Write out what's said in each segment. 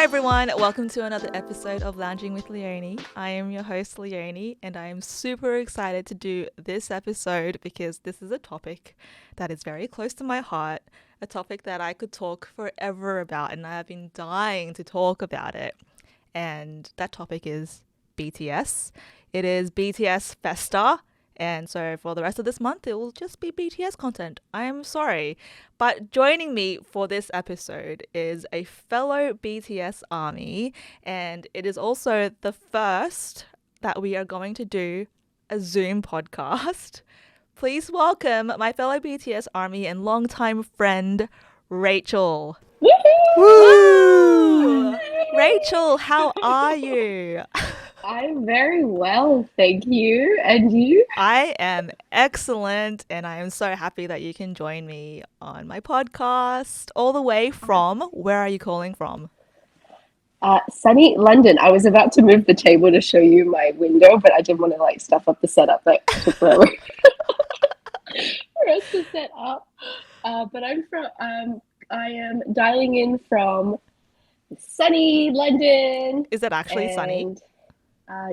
Hi everyone, welcome to another episode of Lounging with Leonie. I am your host Leonie and I am super excited to do this episode because this is a topic that is very close to my heart, a topic that I could talk forever about and I have been dying to talk about it. And that topic is BTS. It is BTS Festa. And so for the rest of this month, it will just be BTS content. I am sorry. But joining me for this episode is a fellow BTS Army. And it is also the first that we are going to do a Zoom podcast. Please welcome my fellow BTS Army and longtime friend, Rachel. Woo! Rachel, how are you? I'm very well, thank you. And you? I am excellent, and I am so happy that you can join me on my podcast all the way from, where are you calling from? Sunny London. I was about to move the table to show you my window, but I didn't want to stuff up the setup. That took forever for us to set up. But I am dialing in from sunny London. Is it actually sunny?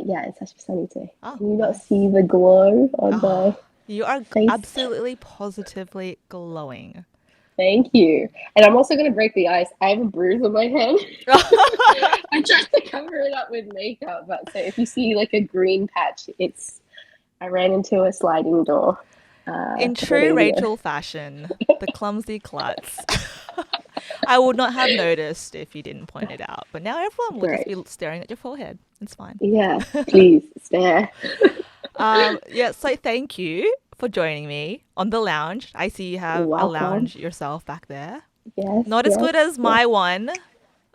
Yeah, it's actually sunny today. Oh, Can you not see the glow on my You are face? absolutely positively glowing. Thank you. And I'm also going to break the ice. I have a bruise on my head. I tried to cover it up with makeup, but so if you see a green patch, I ran into a sliding door. In true Rachel fashion, the clumsy klutz. I would not have noticed if you didn't point it out, but now everyone will just be staring at your forehead. It's fine. Yeah, please stare. So thank you for joining me on the lounge. I see you have a lounge yourself back there. Yes. Not as good as my one,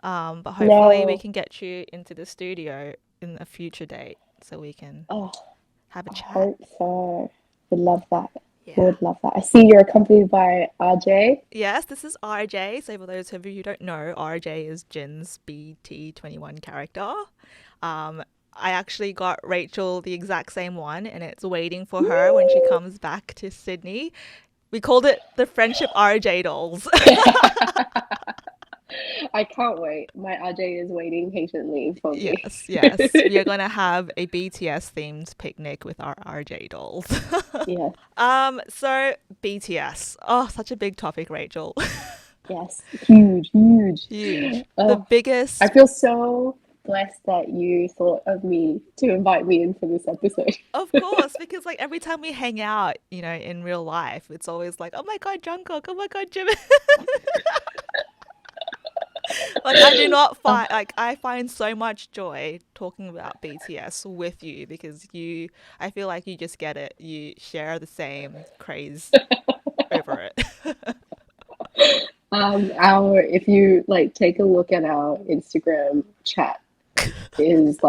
but hopefully we can get you into the studio in a future date so we can have a chat. I hope so. Would love that. Yeah. Would love that. I see you're accompanied by RJ. Yes, this is RJ. So for those of you who don't know, RJ is Jin's BT21 character. I actually got Rachel the exact same one and it's waiting for her when she comes back to Sydney. We called it the Friendship RJ dolls. I can't wait. My RJ is waiting patiently for me. Yes. We are going to have a BTS themed picnic with our RJ dolls. Yes. So BTS. Oh, such a big topic, Rachel. Yes. Huge. The biggest. I feel so blessed that you thought of me to invite me in for this episode. Of course, because every time we hang out, in real life, it's always oh my god, Jungkook, oh my god, Jimin. I do not find I find so much joy talking about BTS with you because I feel like you just get it. You share the same craze over it. If you take a look at our Instagram chat, is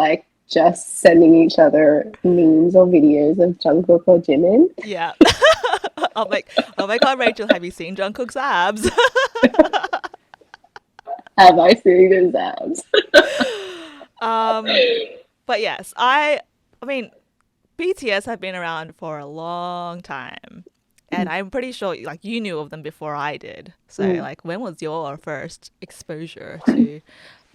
just sending each other memes or videos of Jungkook or Jimin. Yeah. I'm oh my god, Rachel, have you seen Jungkook's abs? Have I seen his abs? But yes, I mean, BTS have been around for a long time. And I'm pretty sure you knew of them before I did. So when was your first exposure to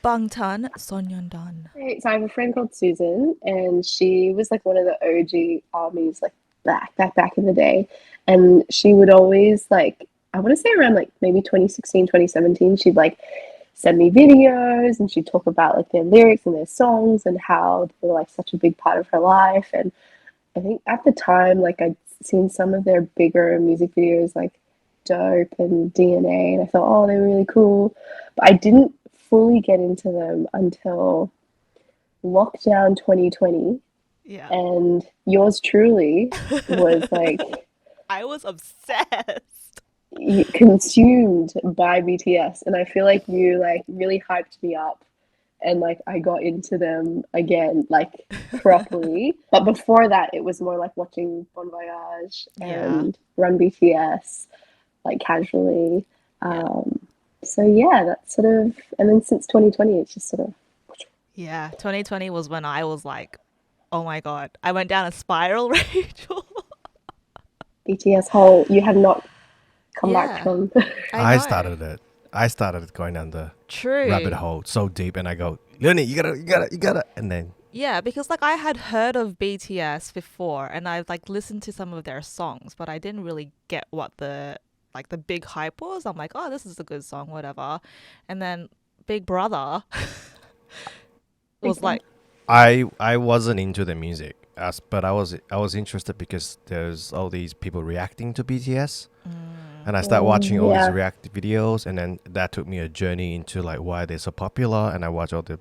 방탄소년단? So I have a friend called Susan, and she was one of the OG armies back in the day. And she would always I want to say around maybe 2016, 2017, she'd send me videos and she'd talk about their lyrics and their songs and how they were such a big part of her life. And I think at the time I'd seen some of their bigger music videos Dope and DNA, and I thought, oh, they're really cool. But I didn't fully get into them until lockdown 2020. Yeah. And yours truly was I was obsessed. Consumed by BTS, and I feel you really hyped me up, and I got into them again properly. But before that, it was more watching Bon Voyage and Run BTS casually. So yeah, that's sort of, and then since 2020, it's just sort of. Yeah, 2020 was when I was oh my god, I went down a spiral, Rachel. BTS hole, you had not come back from. I started it. I started going down the rabbit True. hole so deep, and I go, Leonie, you gotta, and then Yeah, because like I had heard of BTS before and I like listened to some of their songs, but I didn't really get what the big hype was. I'm like, oh, this is a good song, whatever. And then Big Brother Big was Brother. like, I wasn't into the music, but I was interested because there's all these people reacting to BTS, and I started watching all these Yeah. react videos, and then that took me a journey into like why they're so popular, and I watch all the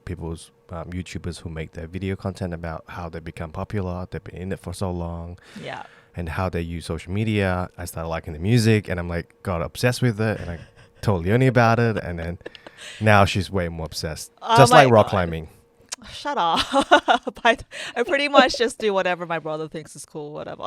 people's YouTubers who make their video content about how they become popular, they've been in it for so long, yeah. and how they use social media. I started liking the music, and I'm like got obsessed with it, and I told Leonie about it, and then now she's way more obsessed, Oh just my like rock God. climbing. Shut up. I pretty much just do whatever my brother thinks is cool, whatever.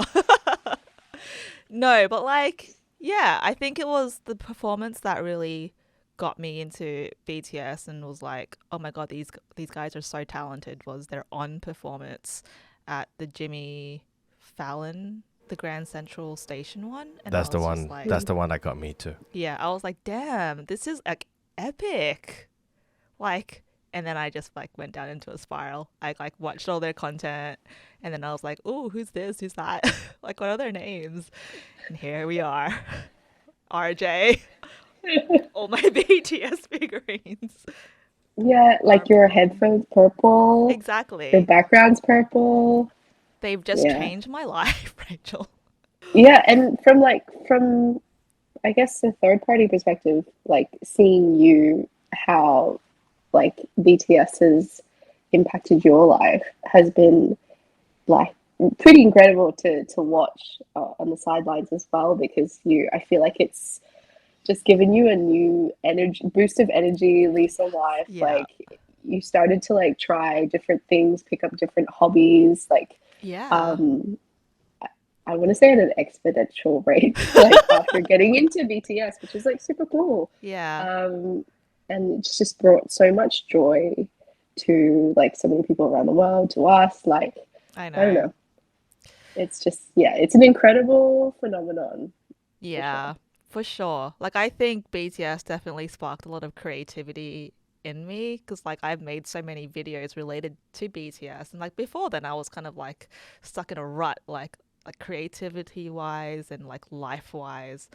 No, but like, yeah, I think it was the performance that really got me into BTS and was like, oh my God, these guys are so talented. Was their on performance at the Jimmy Fallon, the Grand Central Station one, and I That's the was just one. like, That's the one that got me too. yeah, I was like, damn, this is like epic. Like, and then I just like went down into a spiral. I like watched all their content and then I was like, oh, who's this? Who's that? Like, what are their names? And here we are. RJ, all my BTS figurines. Yeah, like your headphones purple, your Exactly. background's purple. They've just Yeah. changed my life, Rachel. Yeah, and from I guess the third party perspective, like seeing you how like BTS has impacted your life has been like pretty incredible to watch on the sidelines as well because I feel like it's just given you a new energy boost of energy lease of life. Yeah. Like you started to like try different things, pick up different hobbies, like Yeah. um I want to say at an exponential rate, like after getting into BTS, which is like super cool. Yeah. Um, and it's just brought so much joy to like so many people around the world, to us. Like, I I don't know. know. It's just, yeah, it's an incredible phenomenon for sure. Yeah, for sure. Like, I think BTS definitely sparked a lot of creativity in me because, like, I've made so many videos related to BTS, and like before then, I was kind of like stuck in a rut, like creativity wise and like life wise.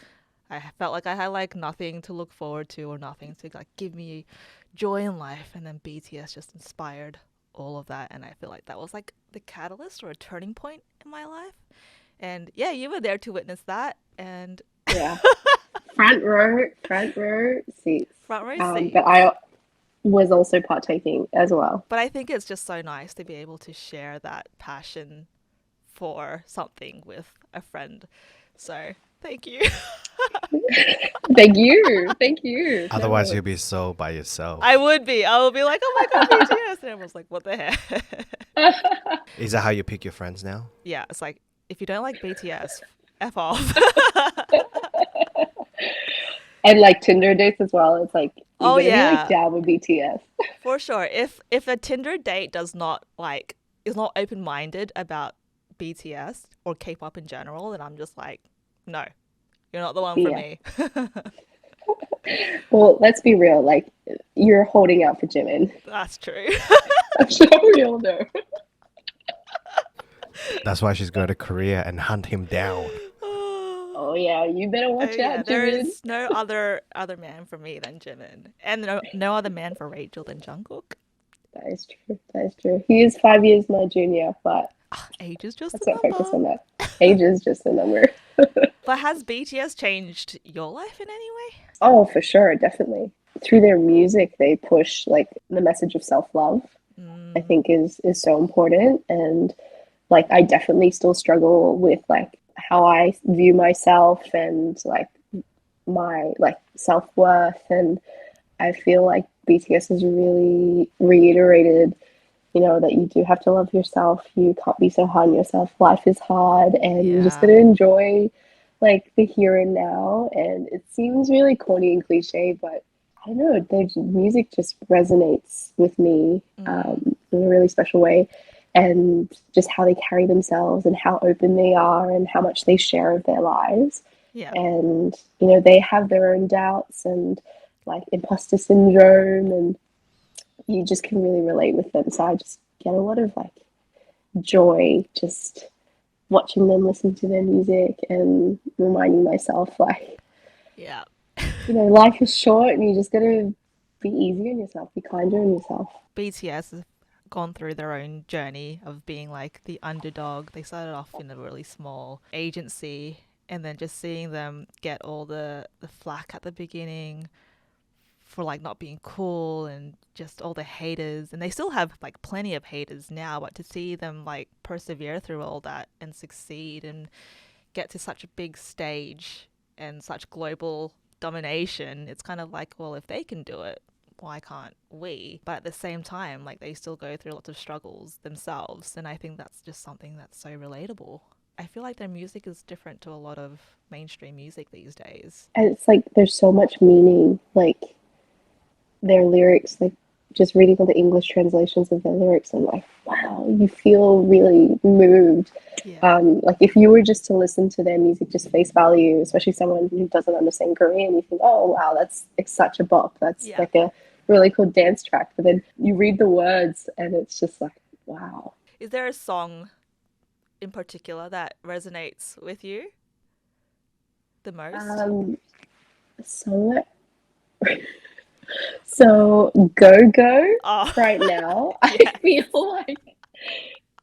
I felt like I had like nothing to look forward to or nothing to like give me joy in life, and then BTS just inspired all of that, and I feel like that was like the catalyst or a turning point in my life. And yeah, you were there to witness that. And Yeah. Front row seats. front row But seats. I was also partaking as well. But I think it's just so nice to be able to share that passion for something with a friend. So thank you. Thank you. Thank you. Otherwise, No. you'll be so by yourself. I would be. I would be like, oh my God, BTS. And everyone's like, what the heck? Is that how you pick your friends now? Yeah, it's like, if you don't like BTS, F off. And like Tinder dates as well. It's like you Oh gotta be like yeah, down with BTS. for sure. If a Tinder date does not like is not open minded about BTS or K-pop in general, then I'm just like, no, you're not the one for Yeah. me. Well, let's be real. Like you're holding out for Jimin. That's true. I'm sure we all know. That's why she's going to Korea and hunt him down. Oh yeah, you better Oh watch yeah, out, there Jimin. is no other man for me than Jimin, and no other man for Rachel than Jungkook. That is true. That is true. He is 5 years my junior, but Age is just a let's not focus number. on that. Age is just a number. But has BTS changed your life in any way? Oh, for sure, definitely. Through their music, they push like the message of self-love. I Mm, think is so important, and like I definitely still struggle with like how I view myself and like my like self-worth, and I feel like BTS has really reiterated, that you do have to love yourself. You can't be so hard on yourself. Life is hard, and you just yeah. gotta enjoy like the here and now. And it seems really corny and cliche, but I don't know, their music just resonates with me Mm, in a really special way. And just how they carry themselves and how open they are and how much they share of their lives. Yeah. and you know they have their own doubts and like imposter syndrome, and you just can really relate with them. So I just get a lot of like joy just watching them listen to their music and reminding myself like, Yeah. you know, life is short and you just gotta be easy on yourself, be kinder on yourself. BTS have gone through their own journey of being like the underdog. They started off in a really small agency, and then just seeing them get all the flack at the beginning for like not being cool and just all the haters. And they still have like plenty of haters now, but to see them like persevere through all that and succeed and get to such a big stage and such global domination, it's kind of like, well, if they can do it, why can't we? But at the same time, like they still go through lots of struggles themselves, and I think that's just something that's so relatable. I feel like their music is different to a lot of mainstream music these days. And it's like there's so much meaning, like their lyrics, like just reading all the English translations of their lyrics, and like, wow, you feel really moved. Yeah. Like if you were just to listen to their music just face value, especially someone who doesn't understand Korean, you think, oh wow, that's it's such a bop. That's Yeah. like a really cool dance track. But then you read the words and it's just like, wow. Is there a song in particular that resonates with you the most? So so GoGo Oh, right now, I yeah. feel like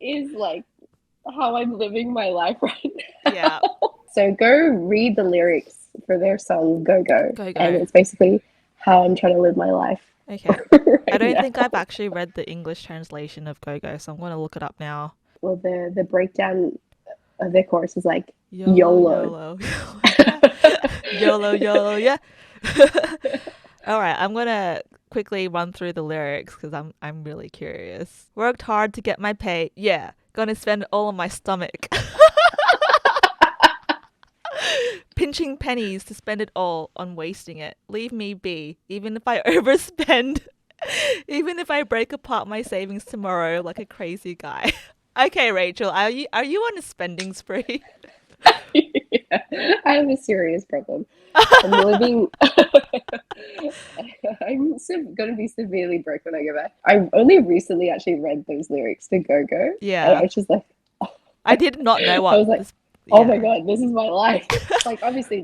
is like how I'm living my life right now. Yeah. So go read the lyrics for their song GoGo, Go and go. it's basically how I'm trying to live my life Okay. I right don't think I've now. actually read the English translation of GoGo, so I'm going to look it up now. Well, the breakdown of their chorus is like YOLO, YOLO. YOLO, yeah. YOLO, YOLO, yeah. All right, I'm going to quickly run through the lyrics because I'm really curious. Worked hard to get my pay. Yeah. Gonna spend it all on my stomach. Pinching pennies to spend it all on wasting it. Leave me be, even if I overspend. Even if I break apart my savings tomorrow like a crazy guy. Okay, Rachel, are you on a spending spree? Yeah, I have a serious problem. I'm living. I'm going to be severely broke when I go back. I only recently actually read those lyrics to Go Go, and I Yeah. was just like, I did not know I what was like, this. oh my Yeah. god, this is my life. Like, obviously,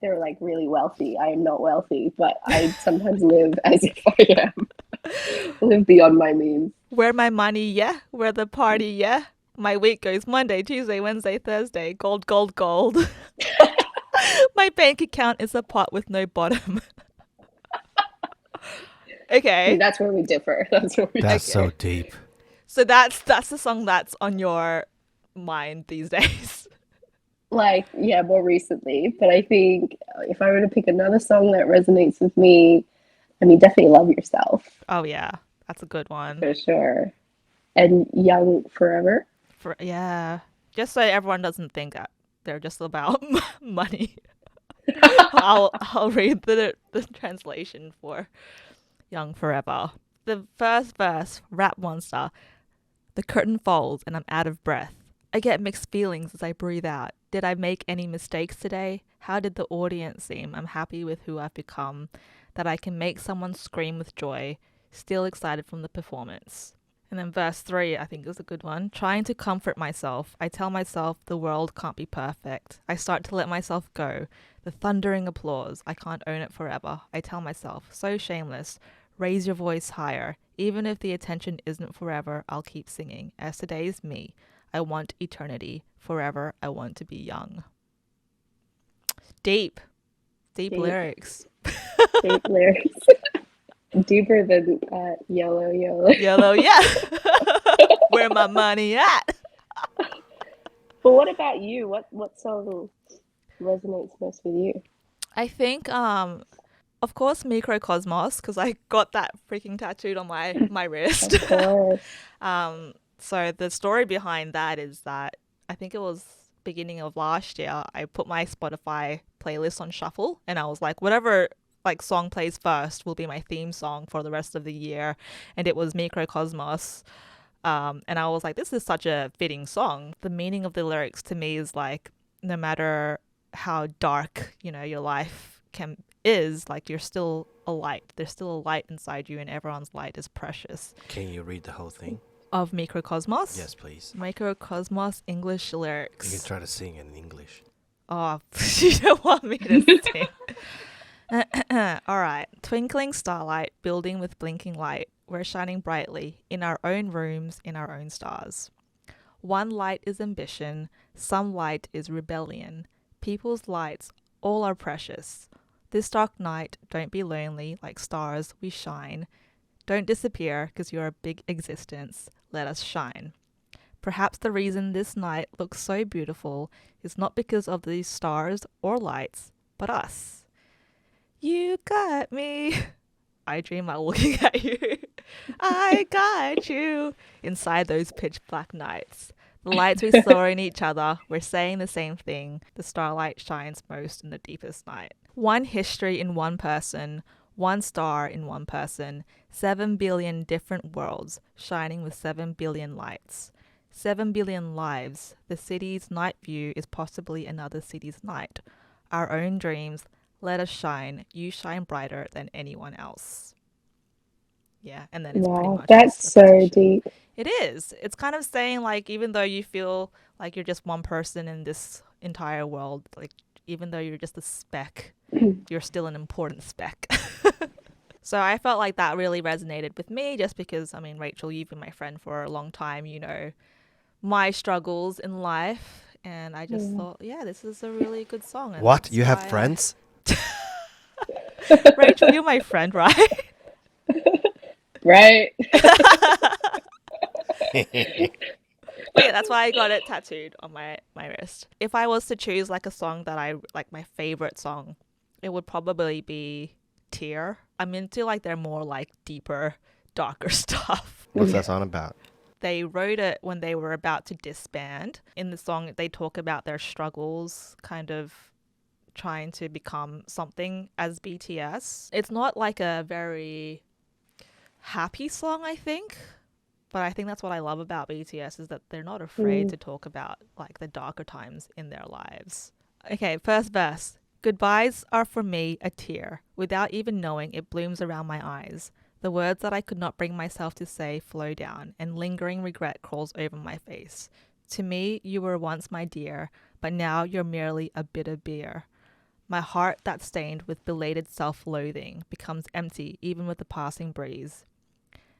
they're like really wealthy. I am not wealthy, but I sometimes live as if I am, live beyond my means. Where my money, yeah. Where the party, yeah. My week goes Monday, Tuesday, Wednesday, Thursday. Gold, gold, gold. My bank account is a pot with no bottom. See, Okay. that's where we differ. That's where we That's differ. so deep. So that's the song that's on your mind these days. Like, yeah, more recently. But I think if I were to pick another song that resonates with me, I mean, definitely Love Yourself Oh yeah, that's a good one. for sure. And Young Forever. For yeah, just so everyone doesn't think that they're just about money. I'll read the translation for Young Forever. The first verse, Rap Monster. The curtain falls and I'm out of breath. I get mixed feelings as I breathe out. Did I make any mistakes today? How did the audience seem? I'm happy with who I've become. That I can make someone scream with joy. Still excited from the performance. And then verse 3, I think is a good one. Trying to comfort myself, I tell myself the world can't be perfect. I start to let myself go. The thundering applause, I can't own it forever. I tell myself, so shameless, raise your voice higher. Even if the attention isn't forever, I'll keep singing. As today's me, I want eternity. Forever, I want to be young. Deep. Deep Deep, lyrics. deep lyrics. Deeper than Yellow Yellow. YOLO, yeah. Where my money at? But what about you? What song resonates most with you? I think of course Mikrokosmos, because I got that freaking tattooed on my wrist. Of course. So the story behind that is that I think it was beginning of last year, I put my Spotify playlist on shuffle and I was like, whatever like song plays first will be my theme song for the rest of the year. And it was Mikrokosmos. And I was like, this is such a fitting song. The meaning of the lyrics to me is like, no matter how dark, you know, your life is, like you're still a light. There's still a light inside you, and everyone's light is precious. Can you read the whole thing? Of Mikrokosmos? Yes, please. Mikrokosmos English lyrics. You can try to sing in English. Oh, you don't want me to sing. All right. Twinkling starlight, building with blinking light. We're shining brightly in our own rooms, in our own stars. One light is ambition, some light is rebellion. People's lights, all are precious. This dark night, don't be lonely, like stars we shine. Don't disappear, 'cause you're a big existence. Let us shine. Perhaps the reason this night looks so beautiful is not because of these stars or lights, but us. You got me. I dream while looking at you. I got you. Inside those pitch black nights. The lights we saw in each other, we're saying the same thing. The starlight shines most in the deepest night. One history in one person, one star in one person, 7 billion different worlds shining with 7 billion lights. 7 billion lives. The city's night view is possibly another city's night. Our own dreams, let us shine. You shine brighter than anyone else. Yeah, and then it's pretty Wow, much that's just a so petition. deep. It is. It's kind of saying, like, even though you feel like you're just one person in this entire world, like, even though you're just a speck, you're still an important speck. So I felt like that really resonated with me, just because, I mean, Rachel, you've been my friend for a long time, you know my struggles in life, and I just thought, yeah, this is a really good song. And What? that's You have why friends? Rachel, you're my friend, right? Right? But yeah, that's why I got it tattooed on my wrist. If I was to choose like a song that I like, my favorite song, it would probably be Tear. I'm into like their more like deeper, darker stuff. What's that song about? They wrote it when they were about to disband. In the song, they talk about their struggles, kind of trying to become something as BTS. It's not like a very happy song, I think. But I think that's what I love about BTS, is that they're not afraid to talk about like the darker times in their lives. Okay, first verse. Goodbyes are for me a tear. Without even knowing, it blooms around my eyes. The words that I could not bring myself to say flow down, and lingering regret crawls over my face. To me, you were once my dear, but now you're merely a bitter beer. My heart that's stained with belated self-loathing becomes empty even with the passing breeze.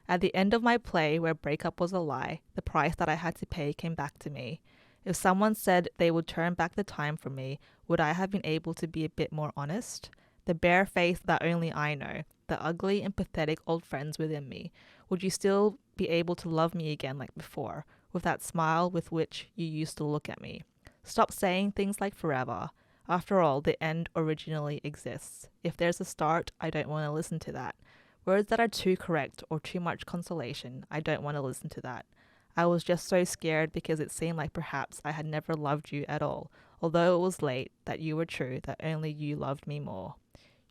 At the end of my play, where breakup was a lie, the price that I had to pay came back to me. If someone said they would turn back the time for me, would I have been able to be a bit more honest? The bare face that only I know, the ugly and pathetic old friends within me, would you still be able to love me again like before, with that smile with which you used to look at me? Stop saying things like forever. After all, the end originally exists. If there's a start, I don't want to listen to that. Words that are too correct or too much consolation, I don't want to listen to that. I was just so scared because it seemed like perhaps I had never loved you at all, although it was late, that you were true, that only you loved me more.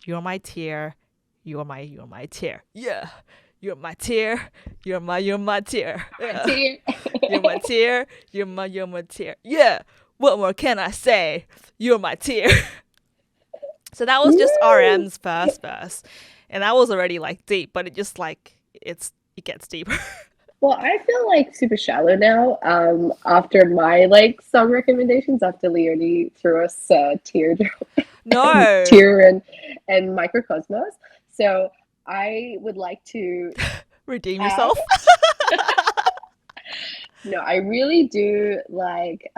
You're my tear, you're my tear. Yeah. You're my tear, you're my tear. Yeah. You're my tear, you're my tear. Yeah. What more can I say? You're my tear. So that was just RM's first verse. And that was already like deep, but it just like it gets deeper. Well, I feel like super shallow now. After my like song recommendations, after Leonie threw us Tear, No. Tear and Mikrokosmos. So I would like to redeem yourself. No, I really do like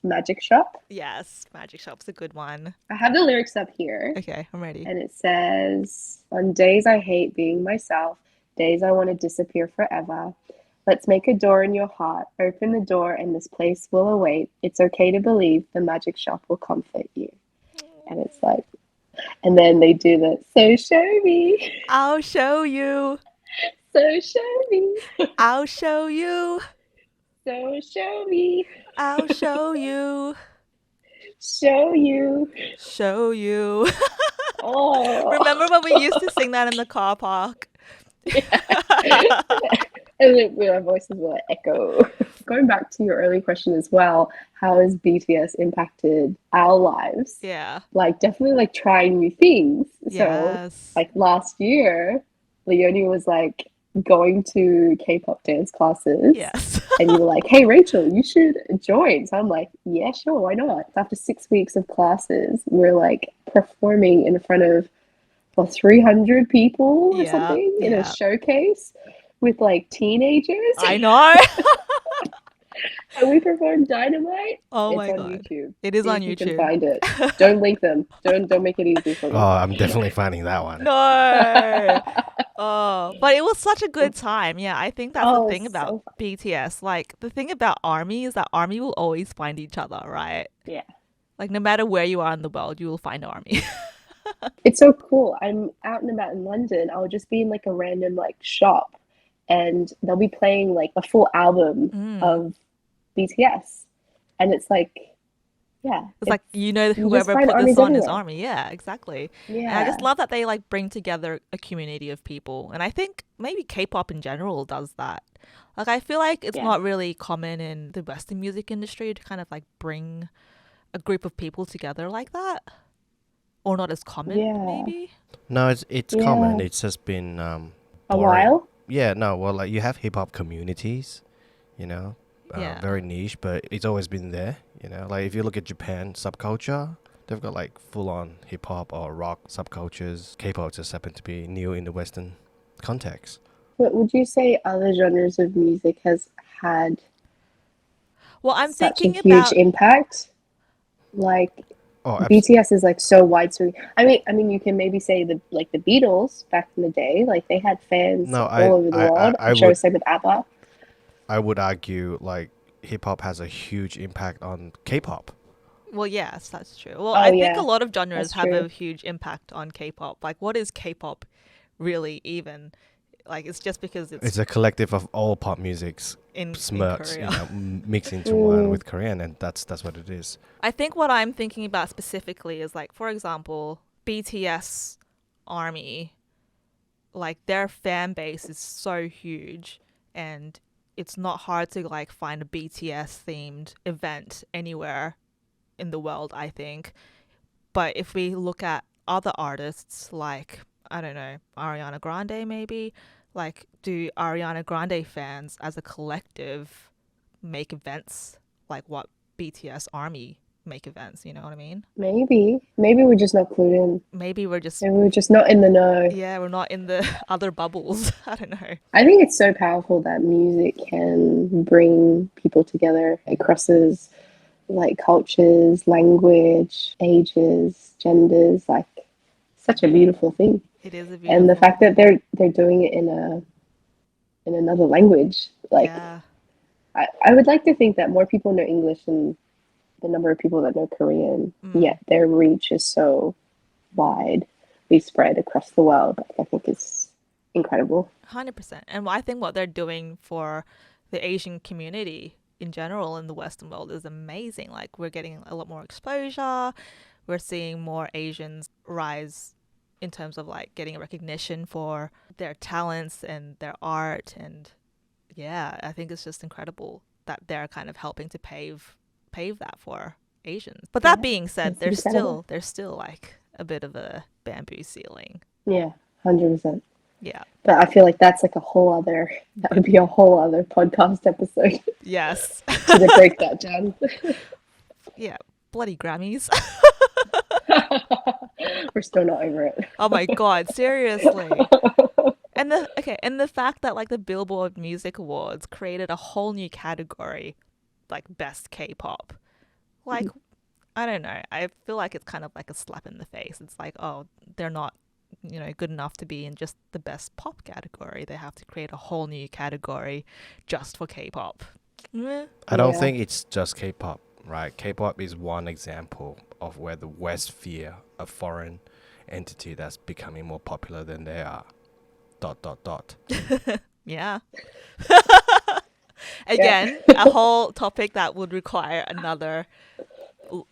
Magic Shop. Yes, Magic Shop's a good one. I have the lyrics up here. Okay, I'm ready. And it says, on days I hate being myself, days I want to disappear forever, let's make a door in your heart, open the door and this place will await. It's okay to believe the Magic Shop will comfort you. And it's like, and then they do the, so show me. I'll show you. So show me. I'll show you. So show me. I'll show you. Show you. Show you. Oh. Remember when we used to sing that in the car park? Yeah. And then our voices were like echo. going back to your early question as well, how has BTS impacted our lives? Yeah. Like definitely like trying new things. So Yes. like last year, Leonie was like going to K-pop dance classes. Yes. And you were like, hey, Rachel, you should join. So I'm like, yeah, sure, why not? After 6 weeks of classes, we're like performing in front of 300 people or Yeah. something in a Yeah. showcase with like teenagers. I know. And we performed Dynamite. Oh It's my on God. YouTube. It is See on if you can YouTube. find it. Don't link them. Don't make it easy for Oh, them. I'm definitely finding that one. No. Oh, but it was such a good time. Yeah, I think that's the Oh, thing about so fun. BTS. Like, the thing about ARMY is that ARMY will always find each other, right? Yeah. Like, no matter where you are in the world, you will find ARMY. It's so cool. I'm out and about in London. I'll just be in like a random like shop and they'll be playing like a full album of BTS. And it's like, yeah, It's like, you know, you just whoever find put this armies on is everywhere. ARMY. Yeah, exactly. And I Yeah. just love that they like bring together a community of people. And I think maybe K-pop in general does that. Like, I feel like it's Yeah. not really common in the Western music industry to kind of like bring a group of people together like that. Or not as common, Yeah. maybe. No, it's Yeah. common. It's just been A boring. while? Yeah, no, well, like you have hip hop communities, you know, Yeah. very niche, but it's always been there. You know, like if you look at Japan subculture, they've got like full on hip hop or rock subcultures. K-pop just happened to be new in the Western context. But would you say other genres of music has had Well, I'm such a thinking huge about impact? Like Oh, BTS is like so widespread. I mean, you can maybe say the Beatles back in the day, like they had fans no, all over the world. I I'm sure would same with ABBA. argue like hip hop has a huge impact on K-pop. well, yes, that's true. Well, Oh I think yeah, a lot of genres that's have a true. huge impact on K-pop. Like, what is K-pop really even? Like, it's just because It's it's a collective of all pop musics in smirks, Korea. you know, mixed into one Mm, with Korean, and that's what it is. I think what I'm thinking about specifically is like, for example, BTS Army, like their fan base is so huge and it's not hard to like find a BTS themed event anywhere in the world, I think. But if we look at other artists like, I don't know, Ariana Grande maybe, like do Ariana Grande fans as a collective make events like what BTS Army make events, you know what I mean? maybe we're just not clued in. Maybe we're just, Maybe we're just not in the know. yeah, we're not in the other bubbles. I don't know. I think it's so powerful that music can bring people together across like cultures, language, ages, genders. Like such a beautiful thing. It is a And the beautiful, fact that they're doing it in another language, like yeah. I would like to think that more people know English than the number of people that know Korean. Yet their reach is so widely spread across the world. Like, I think it's incredible. 100%. And I think what they're doing for the Asian community in general in the Western world is amazing. Like, we're getting a lot more exposure. We're seeing more Asians rise in terms of like getting recognition for their talents and their art. And yeah, I think it's just incredible that they're kind of helping to pave that for Asians. But that Yeah, being said, it's incredible. there's still like a bit of a bamboo ceiling. Yeah, 100%. Yeah. But I feel like that's like that would be a whole other podcast episode Yes. to break that down. Yeah. Bloody Grammys. We're still not over it. Oh my God, seriously. And the fact that like the Billboard Music Awards created a whole new category, like best K-pop. Like, I don't know. I feel like it's kind of like a slap in the face. It's like, oh, they're not, you know, good enough to be in just the best pop category. They have to create a whole new category just for K-pop. I don't Yeah. think it's just K-pop, right? K-pop is one example of where the West fear a foreign entity that's becoming more popular than they are. ... Yeah. Again, a whole topic that would require another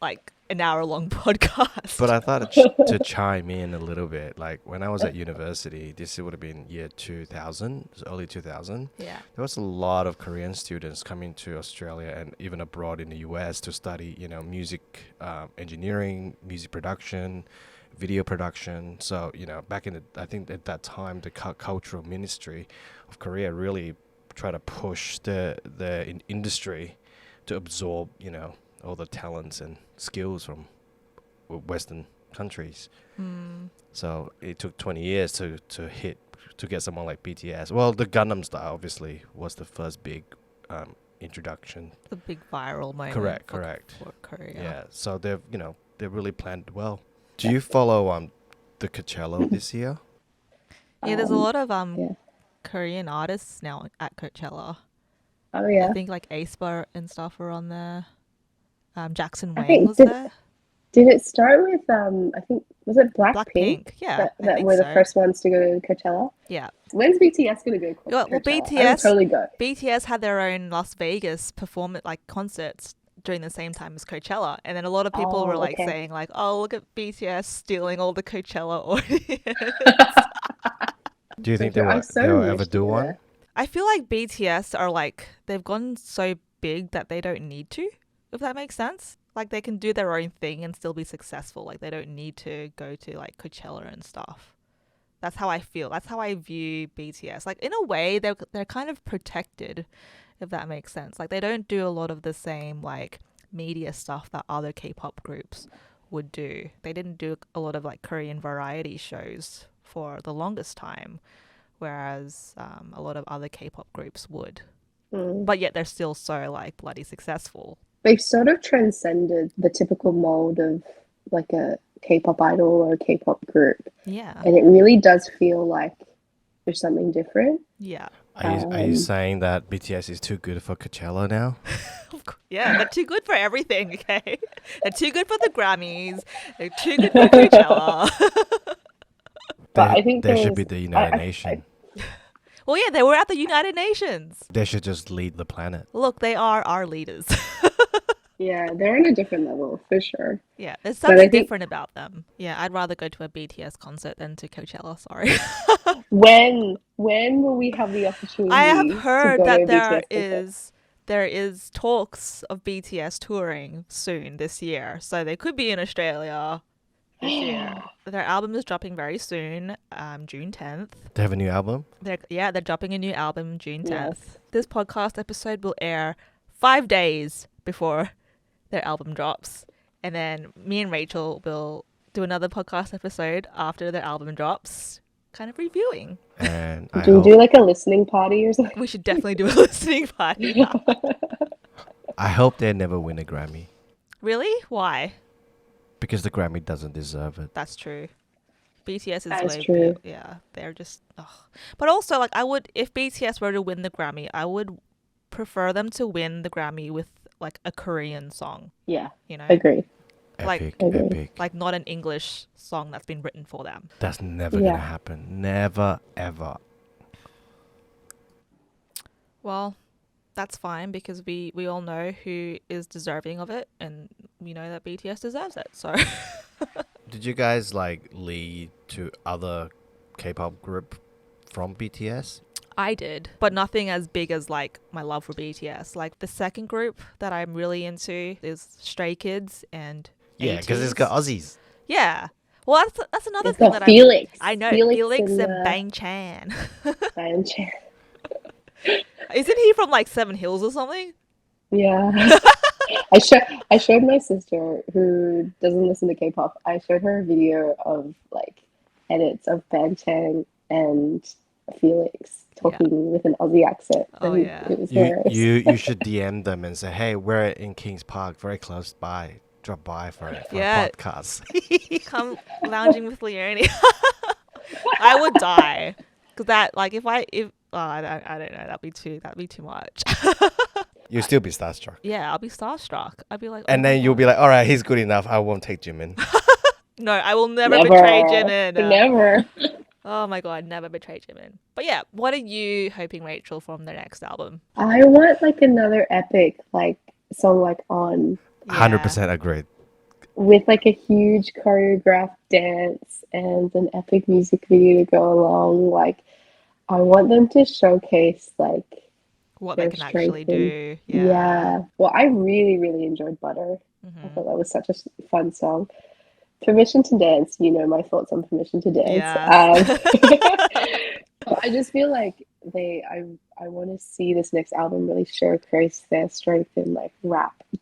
like an hour-long podcast. But I thought to chime in a little bit, like when I was at university, this would have been year 2000, early 2000. Yeah. There was a lot of Korean students coming to Australia and even abroad in the US to study, music engineering, music production, video production. So, back I think at that time, the cultural ministry of Korea really tried to push the industry to absorb, all the talents and skills from Western countries. So it took 20 years to get someone like BTS. Well, the Gangnam Style obviously was the first big introduction. The big viral moment. Correct. For Korea. Yeah. So they've really planned well. Do you follow the Coachella this year? Yeah, there's a lot of yeah. Korean artists now at Coachella. Oh yeah. I think like aespa and stuff are on there. Jackson I Wang think was there. Did it start with I think was it Blackpink? Blackpink, yeah. That were the first ones to go to Coachella. Yeah. When's BTS gonna go? Well, Coachella? I would totally go. BTS had their own Las Vegas concerts during the same time as Coachella, and then a lot of people were like saying like, "Oh, look at BTS stealing all the Coachella audience." Do you think they will ever do one? I feel like BTS are like they've gone so big that they don't need to, if that makes sense. Like they can do their own thing and still be successful. Like they don't need to go to like Coachella and stuff. That's how I feel. That's how I view BTS. Like in a way, they're kind of protected, if that makes sense. Like they don't do a lot of the same like media stuff that other K-pop groups would do. They didn't do a lot of like Korean variety shows for the longest time, whereas a lot of other K-pop groups would. But yet they're still so like bloody successful. They've sort of transcended the typical mold of like a K-pop idol or a K-pop group. Yeah. And it really does feel like there's something different. Yeah. Are you saying that BTS is too good for Coachella now? Yeah, they're too good for everything, okay? They're too good for the Grammys. They're too good for Coachella. But I think there should be the United Nations. Well, yeah, they were at the United Nations. They should just lead the planet. Look, they are our leaders. Yeah, they're on a different level for sure. Yeah, there's something different about them. Yeah, I'd rather go to a BTS concert than to Coachella, sorry. When will we have the opportunity? I have heard that there is is talks of BTS touring soon this year. So they could be in Australia this year. Their album is dropping very soon, June 10th. They have a new album? They're dropping a new album June 10th. Yes. This podcast episode will air 5 days before their album drops. And then me and Rachel will do another podcast episode after their album drops, kind of reviewing. And do we do like a listening party or something? We should definitely do a listening party. I hope they never win a Grammy. Really? Why? Because the Grammy doesn't deserve it. That's true. BTS is That's way true. Yeah, they're just. Ugh. But also, like, if BTS were to win the Grammy, I would prefer them to win the Grammy with like a Korean song. Yeah, you know, agree. Epic. Like not an English song that's been written for them. That's never gonna happen. Never ever. Well, that's fine because we all know who is deserving of it, and we know that BTS deserves it. So. Did you guys like lead to other K-pop group from BTS? I did, but nothing as big as like my love for BTS. Like the second group that I'm really into is Stray Kids and yeah, because it's got Aussies. Yeah, well that's another it's thing got that Felix. I know Felix and Bang Chan. Bang Chan. Isn't he from like Seven Hills or something? Yeah. I showed my sister who doesn't listen to K-pop. I showed her a video of like edits of Bang Chan and Felix talking with an Aussie accent. Oh yeah, it was hilarious. You should DM them and say, hey, we're in Kings Park, very close by. Drop by for a podcast. Come lounging with Leonie. I would die because that like if I don't know, that'd be too much. You'll still be starstruck. Yeah, I'll be starstruck. I'd be like, and then you'll be like, all right, he's good enough. I won't take Jimin. No, I will never betray Jimin. Never. Oh my god, never betray Jimin. But yeah, what are you hoping, Rachel, from their next album? I want like another epic like song like On. Yeah. 100% agreed. with like a huge choreographed dance and an epic music video to go along. Like, I want them to showcase like What they their can actually strength in, do. Yeah. yeah. Well, I really, really enjoyed Butter. I Hmm. thought that was such a fun song. Permission to Dance, you know my thoughts on Permission to Dance. Yes. I just feel like I want to see this next album really showcase their strength in like rap, Yeah.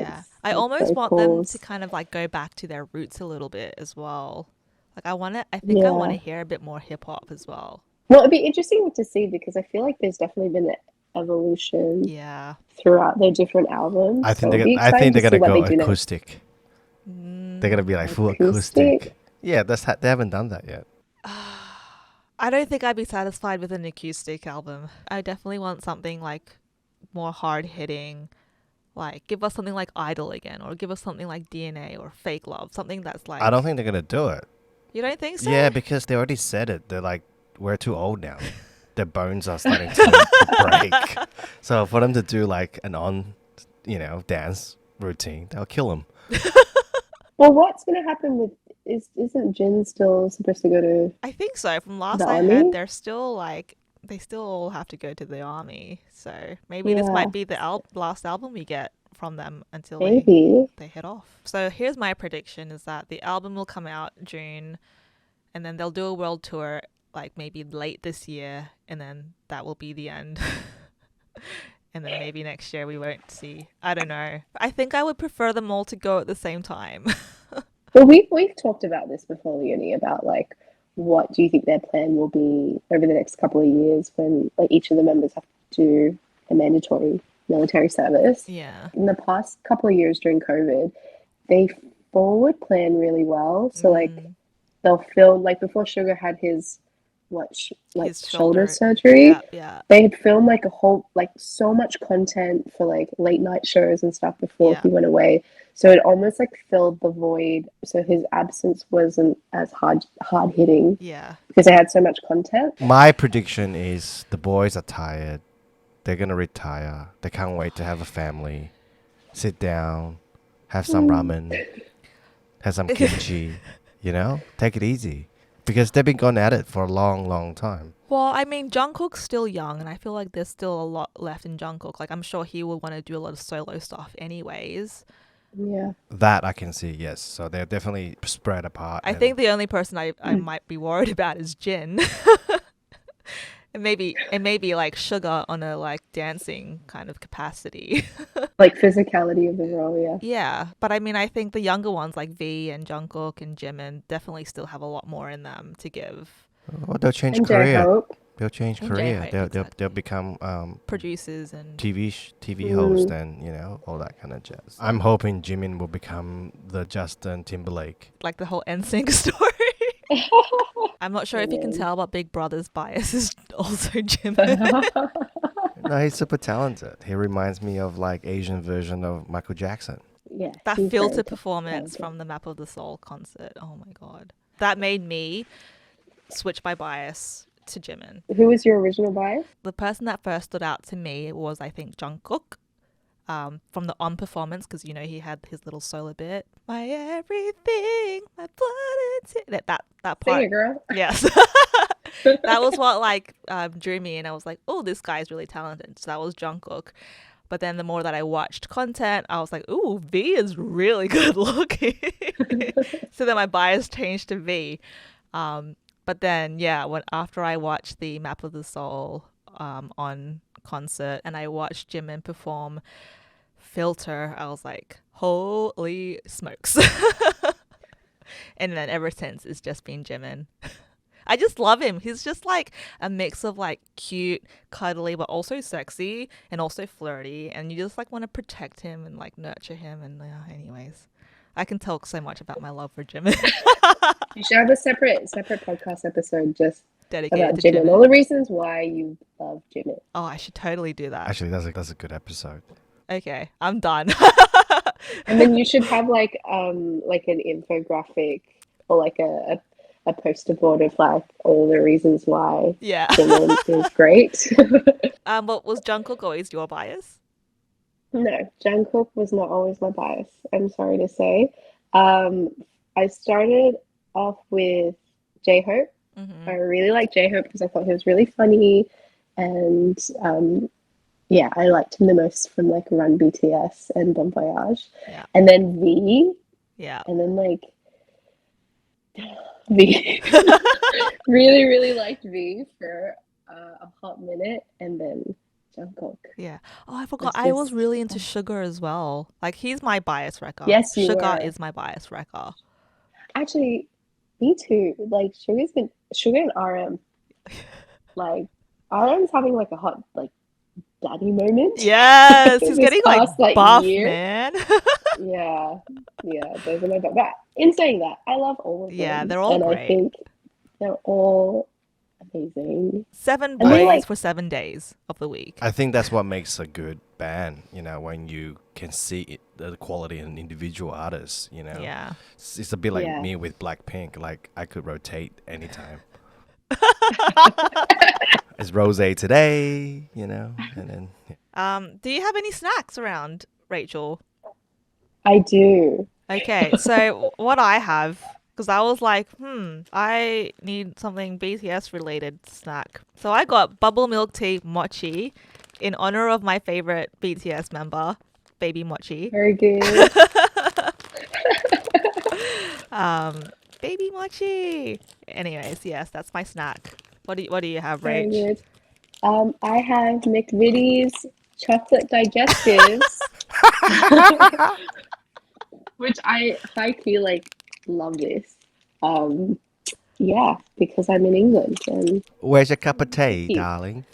dance, I like almost want them to vocals. kind of like go back to their roots a little bit as well. Like I think I want Yeah. to hear a bit more hip hop as well. Well, it'd be interesting to see because I feel like there's definitely been an evolution Yeah. throughout their different albums. I think So it'll be I exciting think to they're see gonna what go they do next. acoustic. They're gonna Mm. be like full Acoustic. acoustic. Yeah, they haven't done that yet. I don't think I'd be satisfied with an acoustic album. I definitely want something like more hard hitting. Like give us something like Idol again, or give us something like DNA or Fake Love. Something that's like. I don't think they're gonna do it. You don't think so? Yeah, because they already said it. They're like, we're too old now. Their bones are starting to break. So for them to do like an dance routine, they'll kill them. Well, what's going to happen with isn't Jin still supposed to go to I think so. From last the I heard, army? they're still like they still all have to go to the army. So maybe this Yeah, might be the last album we get from them until maybe. they head off. So here's my prediction: is that the album will come out June, and then they'll do a world tour like maybe late this year, and then that will be the end. And then maybe next year we won't see. I don't know. I think I would prefer them all to go at the same time. Well, we've talked about this before, Leonie, about like what do you think their plan will be over the next couple of years when like each of the members have to do a mandatory military service. Yeah. In the past couple of years during COVID, they forward plan really well. So like Mm, they'll film like before Sugar had his like his shoulder shoulder. surgery. Yeah, yeah, They had filmed like a whole like so much content for like late night shows and stuff before yeah, he went away. So it almost like filled the void. So his absence wasn't as hard hitting yeah. because they had so much content. My prediction is the boys are tired. They're gonna retire. They can't wait to have a family. Sit down, have some ramen, have some kimchi. Take it easy because they've been going at it for a long, long time. Well, I mean, Jungkook's still young, and I feel like there's still a lot left in Jungkook. Like, I'm sure he will want to do a lot of solo stuff, anyways. Yeah. That I can see, yes. So they're definitely spread apart. I think the only person I might be worried about is Jin. And maybe like Sugar on a like dancing kind of capacity. Like physicality of the role, yeah. Yeah, but I mean, I think the younger ones like V and Jungkook and Jimin definitely still have a lot more in them to give. Oh, they'll change And career. J-Hope. They'll change And career. J-Hope, They'll exactly. become Producers and TV host and all that kind of jazz. I'm hoping Jimin will become the Justin Timberlake. like the whole NSYNC story. I'm not sure if you can Amen. tell, but Big Brother's bias is also Jimin. No, he's super talented. He reminds me of like Asian version of Michael Jackson. Yeah. That he's filter very performance talented. from the Map of the Soul concert. Oh my god. That made me switch my bias to Jimin. Who was your original bias? The person that first stood out to me was, I think, Jungkook. From the On performance, because he had his little solo bit. My everything, my blood and that Sing part. it, girl. Yes. That was what like drew me, and I was like, oh, this guy's really talented. So that was Jungkook. But then the more that I watched content, I was like, ooh, V is really good looking. So then my bias changed to V. But then after I watched the Map of the Soul on concert and I watched Jimin perform Filter, I was like, holy smokes. And then ever since it's just been Jimin. I just love him. He's just like a mix of like cute, cuddly, but also sexy and also flirty. And you just like want to protect him and like nurture him. And anyways, I can talk so much about my love for Jimin. You should have a separate podcast episode just Dedicated about to Jimin. Jimin. All the reasons why you love Jimin. Oh, I should totally do that. Actually, that's a good episode. Okay, I'm done. And then you should have like an infographic or like a poster board of like all the reasons why Yeah. Jimin is great. But was Jungkook always your bias? No, Jungkook was not always my bias. I'm sorry to say. Um, I started off with J-Hope. I Mm-hmm. really liked J-Hope because I thought he was really funny, and yeah, I liked him the most from like Run BTS and Bon Voyage, Yeah. and then V, Yeah. and then like V. Really, really liked V for a hot minute, and then Jungkook. Yeah. Oh, I forgot. It's I was just really into Sugar as well. Like he's my bias wrecker. yes, you Sugar were. is my bias wrecker. Actually, me too. Like Sugar and RM. Like RM's having like a hot like daddy moment Yes, he's this getting like past like buff, year. man. Yeah, yeah, those are my but in saying that, I love all of Yeah, them, they're all and I great. think they're all amazing. Seven And they boys like for 7 days of the week. I think that's what makes a good band. When you can see the quality in individual artists. Yeah. It's a bit like yeah. me with Blackpink. Like I could rotate anytime. It's rose today, and then Do you have any snacks around, Rachel? I do. Okay, so what I have, because I was like, I need something BTS related snack. So I got bubble milk tea mochi in honor of my favorite BTS member, Baby Mochi. Very good. Um, Baby Mochi. Anyways, yes, that's my snack. What do you have, Very Rach? good. I have McVitie's chocolate digestives, which I high key like love this. Um, yeah, because I'm in England and where's your cup of tea, cute darling?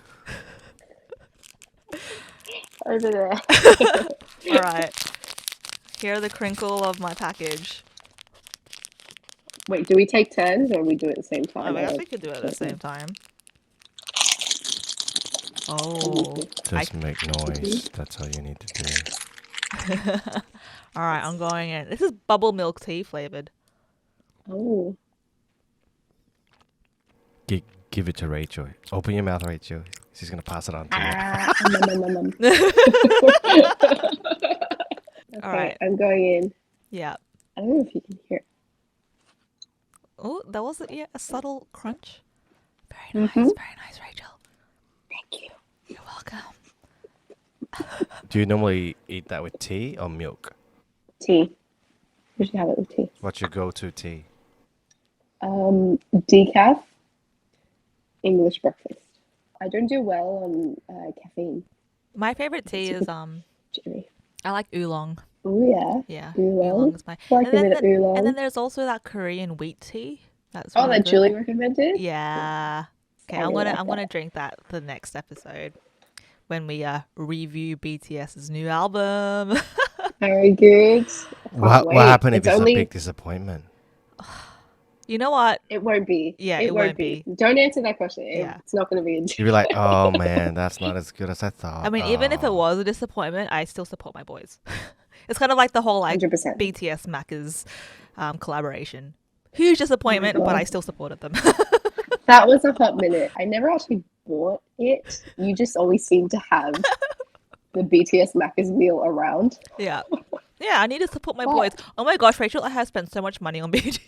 over there. All right, here the crinkle of my package. Wait, do we take turns or we do it at the same I time? guess we could do it at the Don't same know. time. I need Oh, to. I. Just make noise. That's all you need to do. All right, I'm going in. This is bubble milk tea flavored. Oh, Give it to Rachel. Open your mouth, Rachel. She's gonna pass it on to you. All Okay, right. I'm going in. Yeah. I don't know if you can hear. Oh, that was a subtle crunch. Very Mm-hmm. nice. Very nice, Rachel. Thank you. You're welcome. Do you normally eat that with tea or milk? Tea. Usually have it with tea. What's your go-to tea? Decaf, English breakfast. I don't do well on caffeine. My favorite tea is Jittery. I like oolong. Oh yeah, Yeah, oolong. is my. I like And a then bit of oolong. and then there's also that Korean wheat tea. That's Oh, really that good. Julie recommended. Yeah. Okay, I I'm really gonna like I'm gonna that. drink that the next episode when we review BTS's new album. Very good. I can't What wait. happened if It's it's a only. big disappointment? You know what? It won't be. Yeah, It it won't won't be. be. Don't answer that question. Yeah. It's not going to be. You'd be like, oh man, that's not as good as I thought. I mean, even if it Oh. was a disappointment, I still support my boys. It's kind of like the whole like 100%. BTS Macca's collaboration. Huge disappointment, but I God. still supported them. That was a hot minute. I never actually bought it. You just always seem to have the BTS Macca's meal around. Yeah. Yeah, I need to support my But boys. Oh my gosh, Rachel, I have spent so much money on BTS.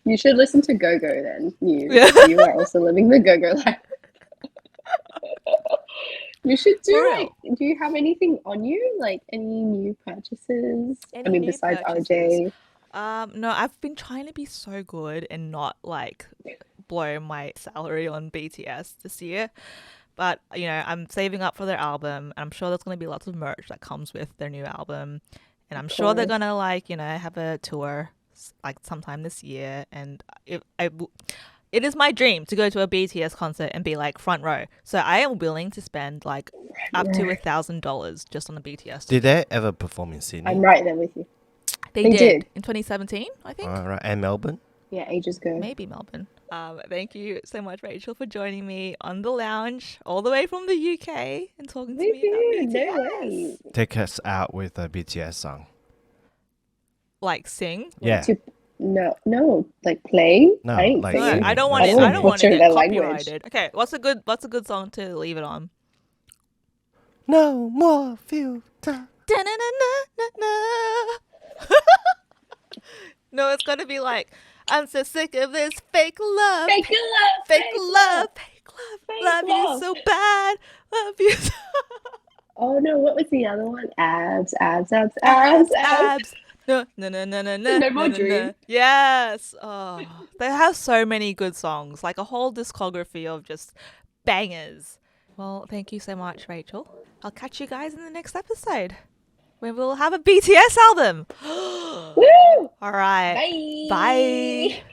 you should listen to GoGo then. Yeah. You are also living the GoGo life. You should For do real. do you have anything on you? Like any new purchases? I Any mean, new besides purchases? RJ. No, I've been trying to be so good and not like blow my salary on BTS this year. But I'm saving up for their album, and I'm sure there's gonna be lots of merch that comes with their new album, and I'm sure they're Course. gonna have a tour like sometime this year. And it is my dream to go to a BTS concert and be like front row. So I am willing to spend like up to $1,000 just on a BTS Did ticket. they ever perform in I'm Sydney? right there with you. They They did did. in 2017, I think. All right, and Melbourne. Yeah, ages ago. Maybe Melbourne. Thank you so much, Rachel, for joining me on the lounge all the way from the UK and talking to me about No BTS. way. Take us out with a BTS song. Like sing? Yeah. No, like play. No, I ain't like No, singing. I singing, don't like want it. I singing. don't want to Butcher get their language. copyrighted. Okay, what's a good song to leave it on? No more filter. Da-na-na-na-na-na. No, it's gonna be like, I'm so sick of this fake love. Fake love. Fake love. Fake love. Fake Love you love. so bad. Love you so Oh no, what was the other one? Abs. abs. No, no, no, no, no, no, No more no, no. dream. Yes. Oh, they have so many good songs, like a whole discography of just bangers. Well, thank you so much, Rachel. I'll catch you guys in the next episode when we'll have a BTS album. Woo! All right. Bye. Bye.